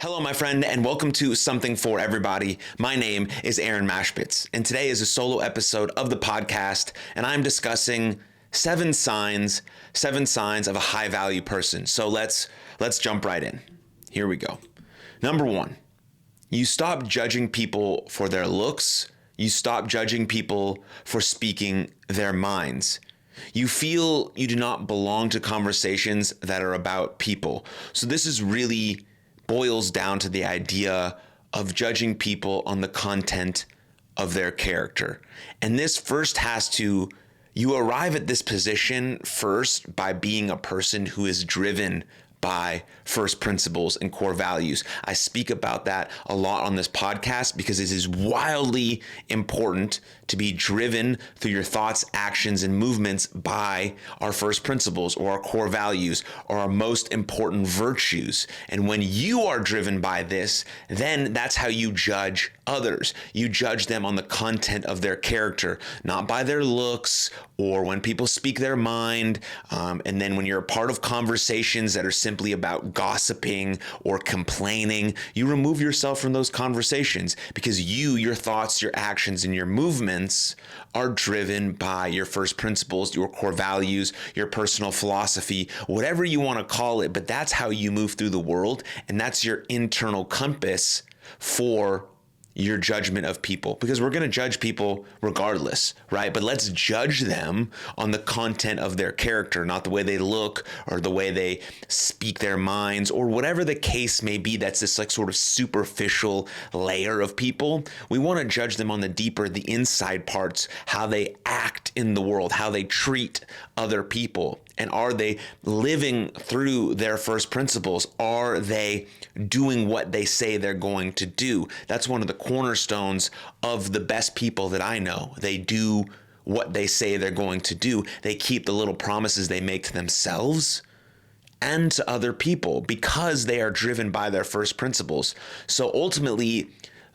Hello, my friend, and welcome to Something for Everybody. My name is Aaron Machbitz, and today is a solo episode of the podcast, and I'm discussing seven signs of a high-value person. So let's jump right in. Here we go. Number one, you stop judging people for their looks. You stop judging people for speaking their minds. You feel you do not belong to conversations that are about people. So this is really boils down to the idea of judging people on the content of their character. And this first you arrive at this position first by being a person who is driven by first principles and core values. I speak about that a lot on this podcast because it is wildly important to be driven through your thoughts, actions, and movements by our first principles or our core values or our most important virtues. And when you are driven by this, then that's how you judge others. You judge them on the content of their character, not by their looks or when people speak their mind. And then when you're a part of conversations that are simply about gossiping or complaining, you remove yourself from those conversations because your thoughts, your actions, and your movements are driven by your first principles, your core values, your personal philosophy, whatever you want to call it. But that's how you move through the world, and that's your internal compass for your judgment of people, because we're going to judge people regardless, right? But let's judge them on the content of their character, not the way they look or the way they speak their minds or whatever the case may be. That's this like sort of superficial layer of people. We want to judge them on the deeper, the inside parts, how they act in the world, how they treat other people. And are they living through their first principles? Are they doing what they say they're going to do? That's one of the cornerstones of the best people that I know. They do what they say they're going to do. They keep the little promises they make to themselves and to other people because they are driven by their first principles. So ultimately,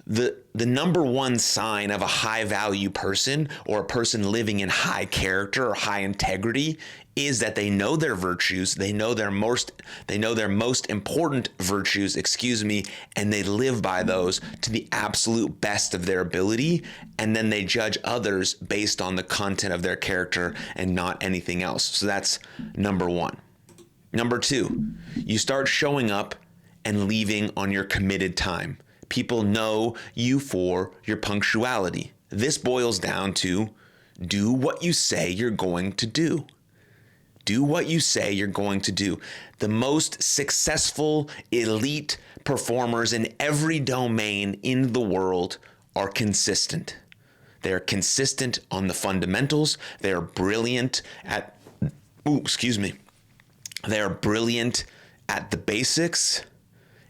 the number one sign of a high value person or a person living in high character or high integrity is that they know their virtues, they know their most important virtues, and they live by those to the absolute best of their ability, and then they judge others based on the content of their character and not anything else. So that's number one. Number two, you start showing up and leaving on your committed time. People know you for your punctuality. This boils down to do what you say you're going to do. Do what you say you're going to do. The most successful elite performers in every domain in the world are consistent. They're consistent on the fundamentals. They're brilliant at, They're brilliant at the basics.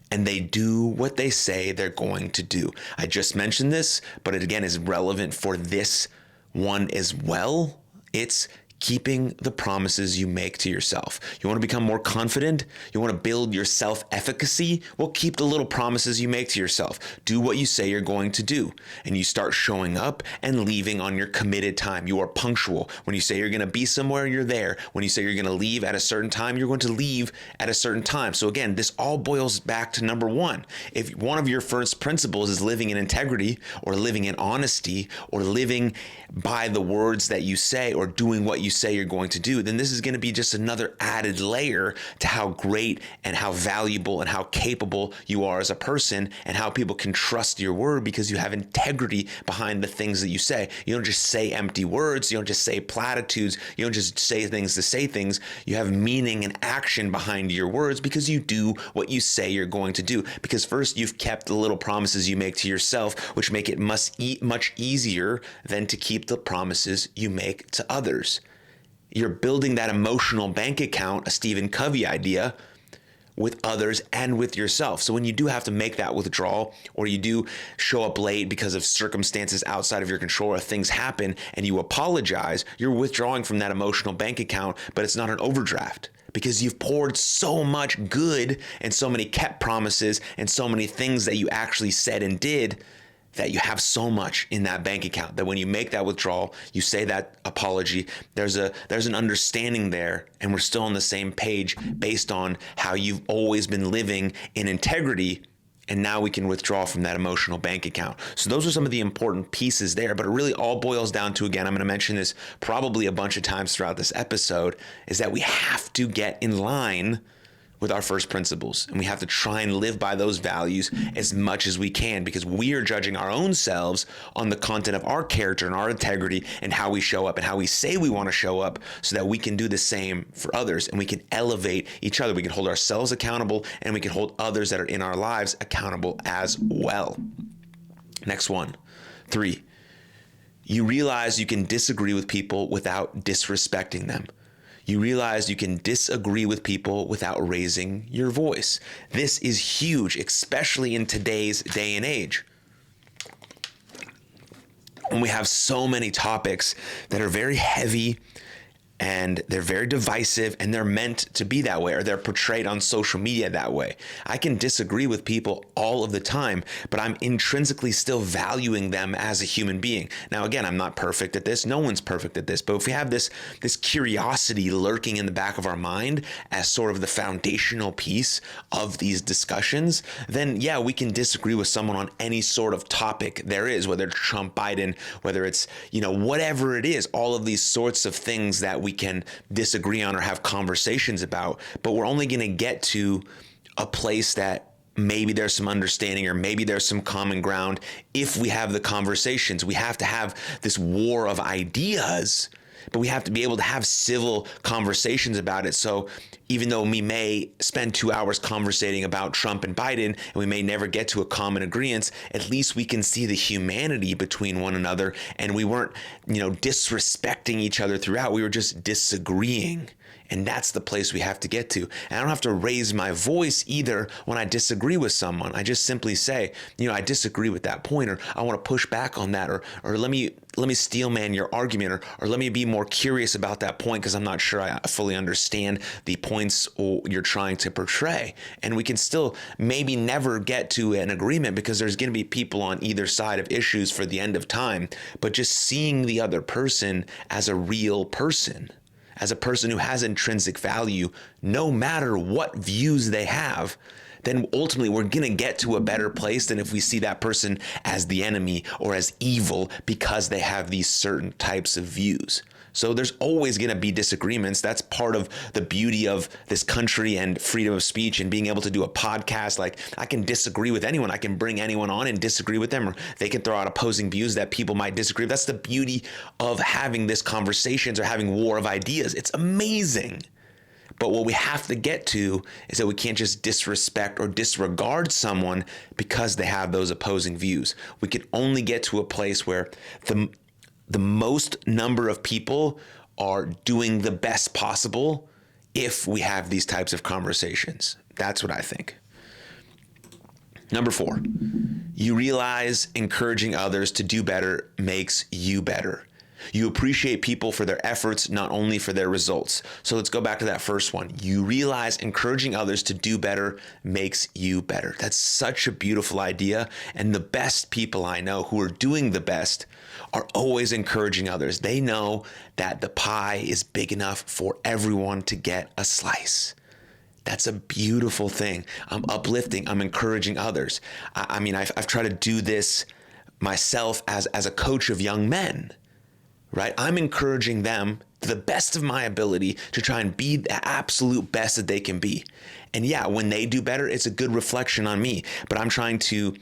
And they do what they say they're going to do. I just mentioned this, but it again is relevant for this one as well. It's keeping the promises you make to yourself. You want to become more confident? You want to build your self-efficacy? Well, keep the little promises you make to yourself. Do what you say you're going to do. And you start showing up and leaving on your committed time. You are punctual. When you say you're going to be somewhere, you're there. When you say you're going to leave at a certain time, you're going to leave at a certain time. So again, this all boils back to number one. If one of your first principles is living in integrity or living in honesty or living by the words that you say or doing what you say you're going to do, then this is going to be just another added layer to how great and how valuable and how capable you are as a person and how people can trust your word because you have integrity behind the things that you say. You don't just say empty words. You don't just say platitudes. You don't just say things to say things. You have meaning and action behind your words because you do what you say you're going to do. Because first, you've kept the little promises you make to yourself, which make it much easier than to keep the promises you make to others. You're building that emotional bank account, a Stephen Covey idea, with others and with yourself. So when you do have to make that withdrawal or you do show up late because of circumstances outside of your control or things happen and you apologize, you're withdrawing from that emotional bank account, but it's not an overdraft because you've poured so much good and so many kept promises and so many things that you actually said and did that you have so much in that bank account that when you make that withdrawal, you say that apology, there's an understanding there, and we're still on the same page based on how you've always been living in integrity And now we can withdraw from that emotional bank account. So those are some of the important pieces there, but it really all boils down to, again, I'm going to mention this probably a bunch of times throughout this episode, is that we have to get in line with our first principles. And we have to try and live by those values as much as we can, because we are judging our own selves on the content of our character and our integrity and how we show up and how we say we want to show up, so that we can do the same for others and we can elevate each other. We can hold ourselves accountable and we can hold others that are in our lives accountable as well. Next one, 3, you realize you can disagree with people without disrespecting them. You realize you can disagree with people without raising your voice. This is huge, especially in today's day and age, when we have so many topics that are very heavy and they're very divisive, and they're meant to be that way, or they're portrayed on social media that way. I can disagree with people all of the time, but I'm intrinsically still valuing them as a human being. Now, again, I'm not perfect at this. No one's perfect at this. But if we have this curiosity lurking in the back of our mind as sort of the foundational piece of these discussions, then yeah, we can disagree with someone on any sort of topic there is, whether it's Trump, Biden, whether it's, whatever it is, all of these sorts of things that we can disagree on or have conversations about. But we're only going to get to a place that maybe there's some understanding or maybe there's some common ground if we have the conversations. We have to have this war of ideas, but we have to be able to have civil conversations about it. So even though we may spend 2 hours conversating about Trump and Biden, and we may never get to a common agreement, at least we can see the humanity between one another, and we weren't, disrespecting each other throughout. We were just disagreeing. And that's the place we have to get to. And I don't have to raise my voice either when I disagree with someone. I just simply say, I disagree with that point, or I want to push back on that, or let me steel man your argument, or let me be more curious about that point because I'm not sure I fully understand the points you're trying to portray. And we can still maybe never get to an agreement because there's going to be people on either side of issues for the end of time. But just seeing the other person as a real person, as a person who has intrinsic value, no matter what views they have, then ultimately we're going to get to a better place than if we see that person as the enemy or as evil because they have these certain types of views. So there's always going to be disagreements. That's part of the beauty of this country and freedom of speech and being able to do a podcast. Like, I can disagree with anyone. I can bring anyone on and disagree with them, or they can throw out opposing views that people might disagree with. That's the beauty of having this conversations or having war of ideas. It's amazing. But what we have to get to is that we can't just disrespect or disregard someone because they have those opposing views. We can only get to a place where the most number of people are doing the best possible if we have these types of conversations. That's what I think. Number 4, you realize encouraging others to do better makes you better. You appreciate people for their efforts, not only for their results. So let's go back to that first one. You realize encouraging others to do better makes you better. That's such a beautiful idea. And the best people I know who are doing the best are always encouraging others. They know that the pie is big enough for everyone to get a slice. That's a beautiful thing. I'm uplifting. I'm encouraging others. I've tried to do this myself as a coach of young men. Right? I'm encouraging them to the best of my ability to try and be the absolute best that they can be. And yeah, when they do better, it's a good reflection on me, but I'm trying to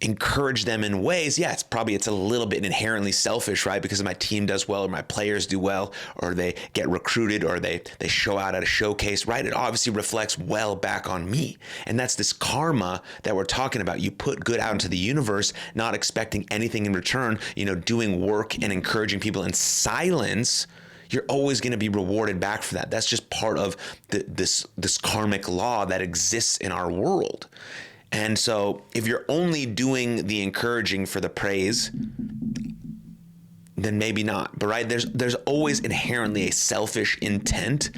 encourage them in ways. Yeah, it's a little bit inherently selfish, right? Because my team does well, or my players do well, or they get recruited, or they show out at a showcase, right? It obviously reflects well back on me. And that's this karma that we're talking about. You put good out into the universe, not expecting anything in return, doing work and encouraging people in silence. You're always going to be rewarded back for that. That's just part of this karmic law that exists in our world. And so if you're only doing the encouraging for the praise, then maybe not. But right, there's always inherently a selfish intent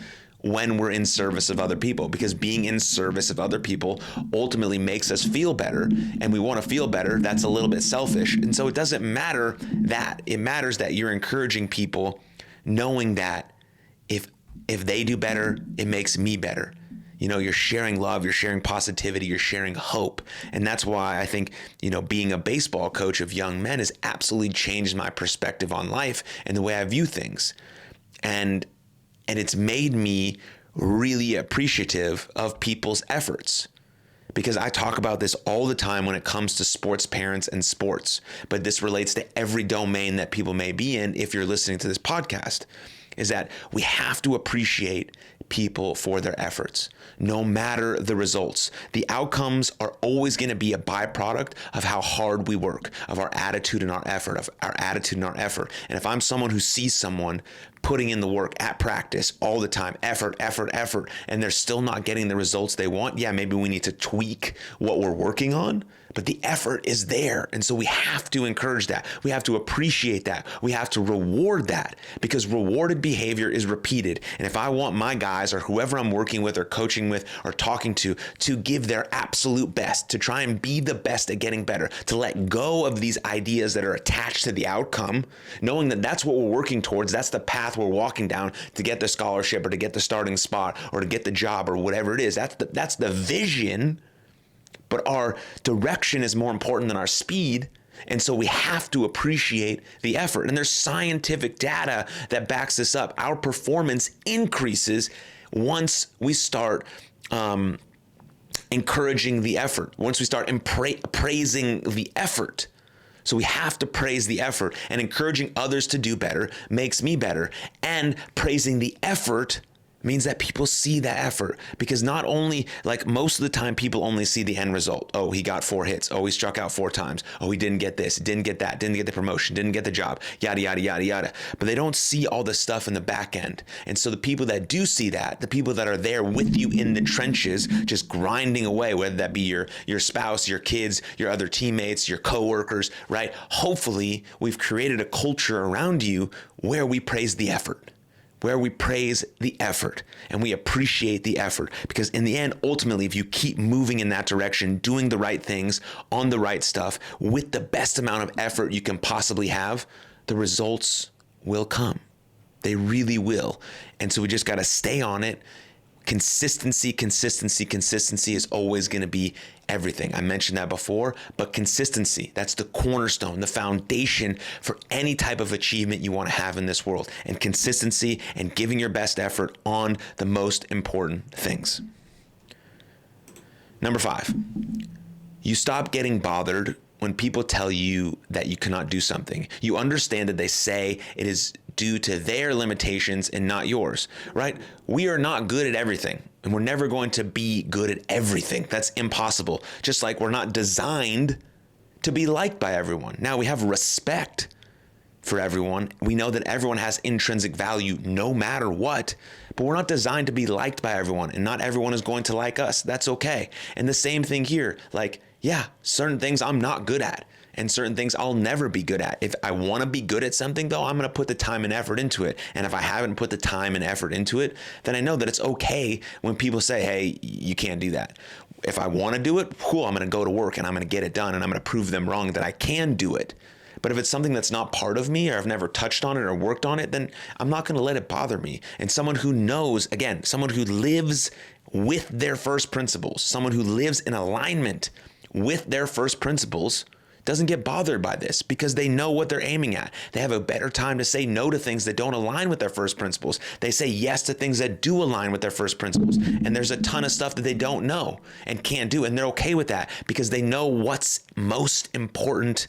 when we're in service of other people, because being in service of other people ultimately makes us feel better, and we want to feel better. That's a little bit selfish. And so it doesn't matter that. It matters that you're encouraging people, knowing that if they do better, it makes me better. You're sharing love, you're sharing positivity, you're sharing hope. And that's why I think, being a baseball coach of young men has absolutely changed my perspective on life and the way I view things. And it's made me really appreciative of people's efforts, because I talk about this all the time when it comes to sports parents and sports, but this relates to every domain that people may be in if you're listening to this podcast, is that we have to appreciate people for their efforts, no matter the results. The outcomes are always going to be a byproduct of how hard we work, of our attitude and our effort, And if I'm someone who sees someone putting in the work at practice all the time, effort, and they're still not getting the results they want, yeah, maybe we need to tweak what we're working on, but the effort is there. And so we have to encourage that. We have to appreciate that. We have to reward that, because rewarded behavior is repeated. And if I want my guys or whoever I'm working with or coaching with or talking to give their absolute best, to try and be the best at getting better, to let go of these ideas that are attached to the outcome, knowing that that's what we're working towards, that's the path we're walking down to get the scholarship or to get the starting spot or to get the job or whatever it is. That's the vision. But our direction is more important than our speed. And so we have to appreciate the effort. And there's scientific data that backs this up. Our performance increases once we start encouraging the effort, once we start praising the effort. So we have to praise the effort, and encouraging others to do better makes me better. And praising the effort means that people see that effort, because not only, like most of the time, people only see the end result. Oh, he got 4 hits. Oh, he struck out 4 times. Oh, he didn't get this, didn't get that, didn't get the promotion, didn't get the job, yada, yada, yada, yada. But they don't see all the stuff in the back end. And so the people that do see that, the people that are there with you in the trenches, just grinding away, whether that be your spouse, your kids, your other teammates, your coworkers, right? Hopefully we've created a culture around you where we praise the effort. Where we praise the effort and we appreciate the effort. Because in the end, ultimately, if you keep moving in that direction, doing the right things, on the right stuff, with the best amount of effort you can possibly have, the results will come. They really will. And so we just got to stay on it. Consistency is always going to be everything. I mentioned that before, but consistency, that's the cornerstone, the foundation for any type of achievement you want to have in this world. And consistency and giving your best effort on the most important things. Number 5, you stop getting bothered when people tell you that you cannot do something. You understand that they say it is due to their limitations and not yours, right? We are not good at everything, and we're never going to be good at everything. That's impossible. Just like we're not designed to be liked by everyone. Now, we have respect for everyone. We know that everyone has intrinsic value no matter what, but we're not designed to be liked by everyone, and not everyone is going to like us. That's okay. And the same thing here, like, yeah, certain things I'm not good at, and certain things I'll never be good at. If I want to be good at something, though, I'm going to put the time and effort into it. And if I haven't put the time and effort into it, then I know that it's okay when people say, hey, you can't do that. If I want to do it, cool, I'm going to go to work and I'm going to get it done, and I'm going to prove them wrong that I can do it. But if it's something that's not part of me, or I've never touched on it or worked on it, then I'm not going to let it bother me. And someone who knows, again, someone who lives with their first principles, someone who lives in alignment with their first principles, doesn't get bothered by this, because they know what they're aiming at. They have a better time to say no to things that don't align with their first principles. They say yes to things that do align with their first principles. And there's a ton of stuff that they don't know and can't do. And they're okay with that, because they know what's most important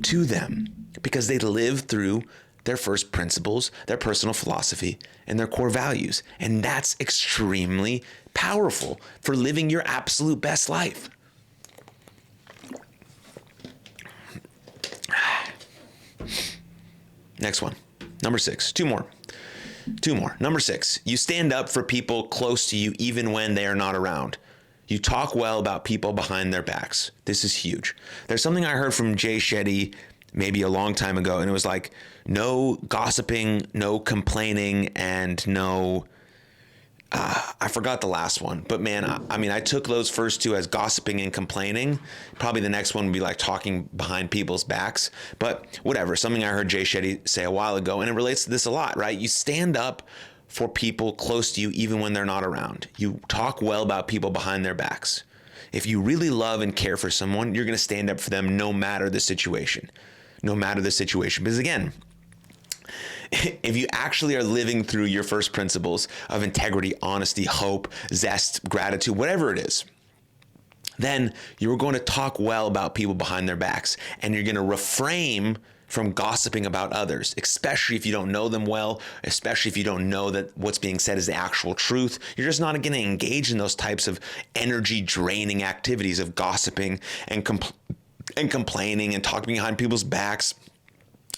to them, because they live through their first principles, their personal philosophy, and their core values. And that's extremely powerful for living your absolute best life. Next one. Number 6. Two more. Number 6. You stand up for people close to you even when they are not around. You talk well about people behind their backs. This is huge. There's something I heard from Jay Shetty maybe a long time ago, and it was like, no gossiping, no complaining, and no... I forgot the last one, but man, I took those first 2 as gossiping and complaining. Probably the next one would be like talking behind people's backs, but whatever. Something I heard Jay Shetty say a while ago, and it relates to this a lot, right? You stand up for people close to you even when they're not around. You talk well about people behind their backs. If you really love and care for someone, you're going to stand up for them no matter the situation. No matter the situation. Because again, if you actually are living through your first principles of integrity, honesty, hope, zest, gratitude, whatever it is, then you're going to talk well about people behind their backs, and you're going to refrain from gossiping about others, especially if you don't know them well, especially if you don't know that what's being said is the actual truth. You're just not going to engage in those types of energy draining activities of gossiping and complaining and talking behind people's backs.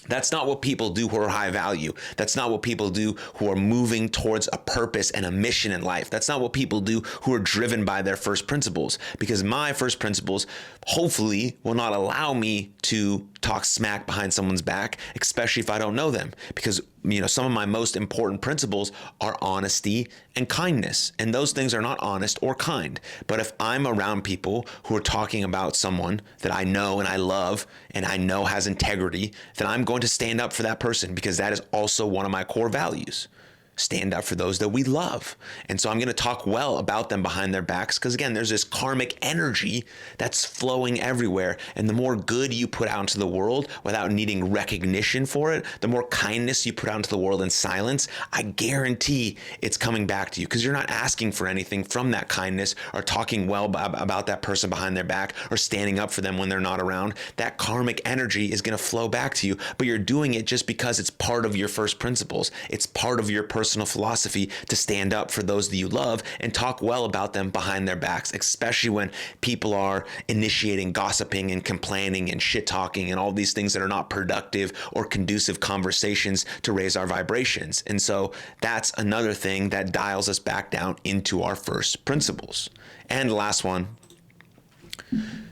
That's not what people do who are high value. That's not what people do who are moving towards a purpose and a mission in life. That's not what people do who are driven by their first principles, because my first principles hopefully will not allow me to talk smack behind someone's back, especially if I don't know them, because some of my most important principles are honesty and kindness, and those things are not honest or kind. But if I'm around people who are talking about someone that I know and I love and I know has integrity, then I'm going to stand up for that person, because that is also one of my core values. Stand up for those that we love. And so I'm going to talk well about them behind their backs, because again, there's this karmic energy that's flowing everywhere. And the more good you put out into the world without needing recognition for it, the more kindness you put out into the world in silence, I guarantee it's coming back to you, because you're not asking for anything from that kindness or talking well about that person behind their back or standing up for them when they're not around. That karmic energy is going to flow back to you, but you're doing it just because it's part of your first principles. It's part of your personal philosophy to stand up for those that you love and talk well about them behind their backs, especially when people are initiating gossiping and complaining and shit talking and all these things that are not productive or conducive conversations to raise our vibrations. And so that's another thing that dials us back down into our first principles. And the last one,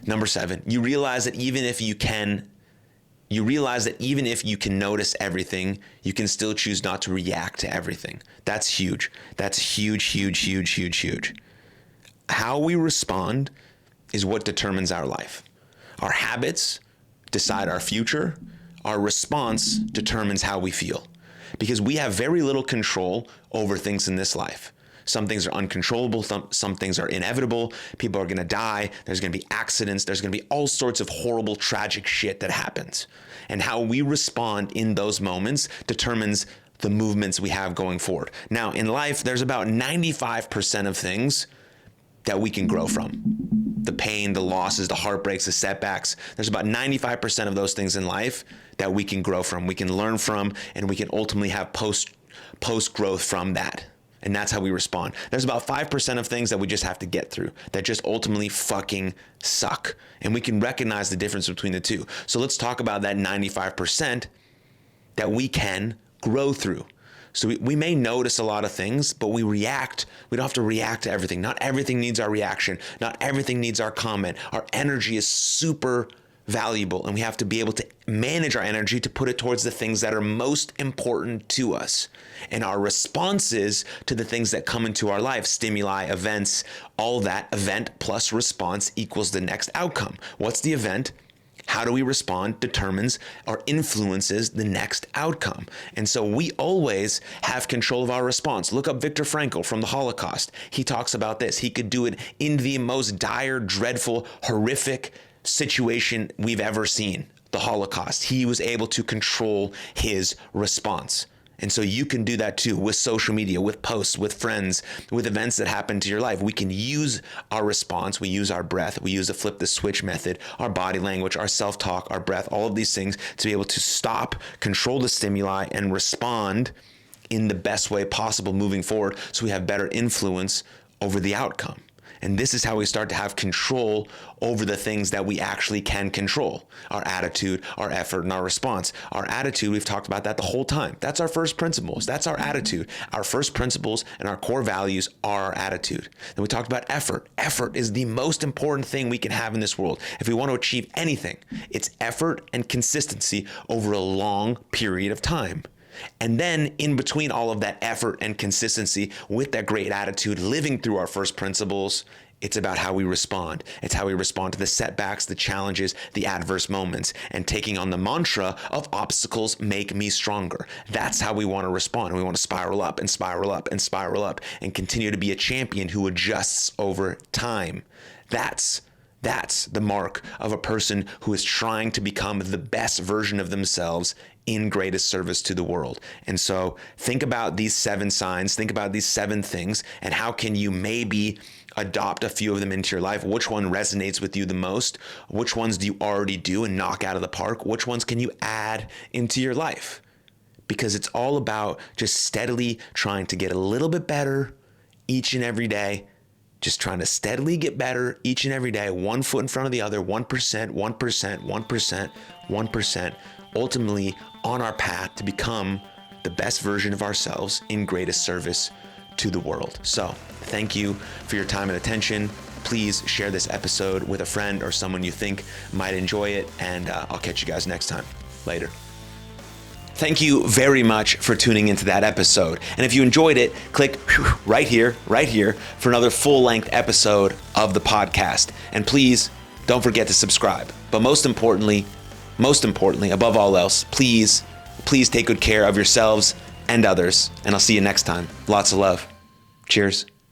number 7, you realize that even if you can notice everything, you can still choose not to react to everything. That's huge. That's huge, huge, huge, huge, huge. How we respond is what determines our life. Our habits decide our future. Our response determines how we feel, because we have very little control over things in this life. Some things are uncontrollable. Some things are inevitable. People are going to die. There's going to be accidents. There's going to be all sorts of horrible, tragic shit that happens. And how we respond in those moments determines the movements we have going forward. Now, in life, there's about 95% of things that we can grow from. The pain, the losses, the heartbreaks, the setbacks. There's about 95% of those things in life that we can grow from, we can learn from, and we can ultimately have post-growth from that. And that's how we respond. There's about 5% of things that we just have to get through that just ultimately fucking suck. And we can recognize the difference between the two. So let's talk about that 95% that we can grow through. So we may notice a lot of things, but we react. We don't have to react to everything. Not everything needs our reaction. Not everything needs our comment. Our energy is super valuable, and we have to be able to manage our energy to put it towards the things that are most important to us. And our responses to the things that come into our life, stimuli, events, all that, event plus response equals the next outcome. What's the event? How do we respond determines or influences the next outcome. And so we always have control of our response. Look up Viktor Frankl from the Holocaust. He talks about this. He could do it in the most dire, dreadful, horrific situation we've ever seen, the Holocaust. He was able to control his response. And so you can do that too with social media, with posts, with friends, with events that happen to your life. We can use our response. We use our breath. We use the flip the switch method, our body language, our self-talk, our breath, all of these things to be able to stop, control the stimuli, and respond in the best way possible moving forward so we have better influence over the outcome. And this is how we start to have control over the things that we actually can control. Our attitude, our effort, and our response. Our attitude, we've talked about that the whole time. That's our first principles. That's our attitude. Our first principles and our core values are our attitude. Then we talked about effort. Effort is the most important thing we can have in this world. If we want to achieve anything, it's effort and consistency over a long period of time. And then in between all of that effort and consistency with that great attitude, living through our first principles It's about how we respond. It's how we respond to the setbacks, the challenges, the adverse moments, and taking on the mantra of obstacles make me stronger. That's how we want to respond. We want to spiral up and spiral up and spiral up and continue to be a champion who adjusts over time. That's the mark of a person who is trying to become the best version of themselves in greatest service to the world. And so think about these 7 signs, think about these 7 things, and how can you maybe adopt a few of them into your life? Which one resonates with you the most? Which ones do you already do and knock out of the park? Which ones can you add into your life? Because it's all about just steadily trying to get a little bit better each and every day. Just trying to steadily get better each and every day, one foot in front of the other, 1%, 1%, 1%, 1%, ultimately on our path to become the best version of ourselves in greatest service to the world. So thank you for your time and attention. Please share this episode with a friend or someone you think might enjoy it, and I'll catch you guys next time. Later. Thank you very much for tuning into that episode. And if you enjoyed it, click right here for another full-length episode of the podcast. And please don't forget to subscribe. But most importantly, above all else, please take good care of yourselves and others. And I'll see you next time. Lots of love. Cheers.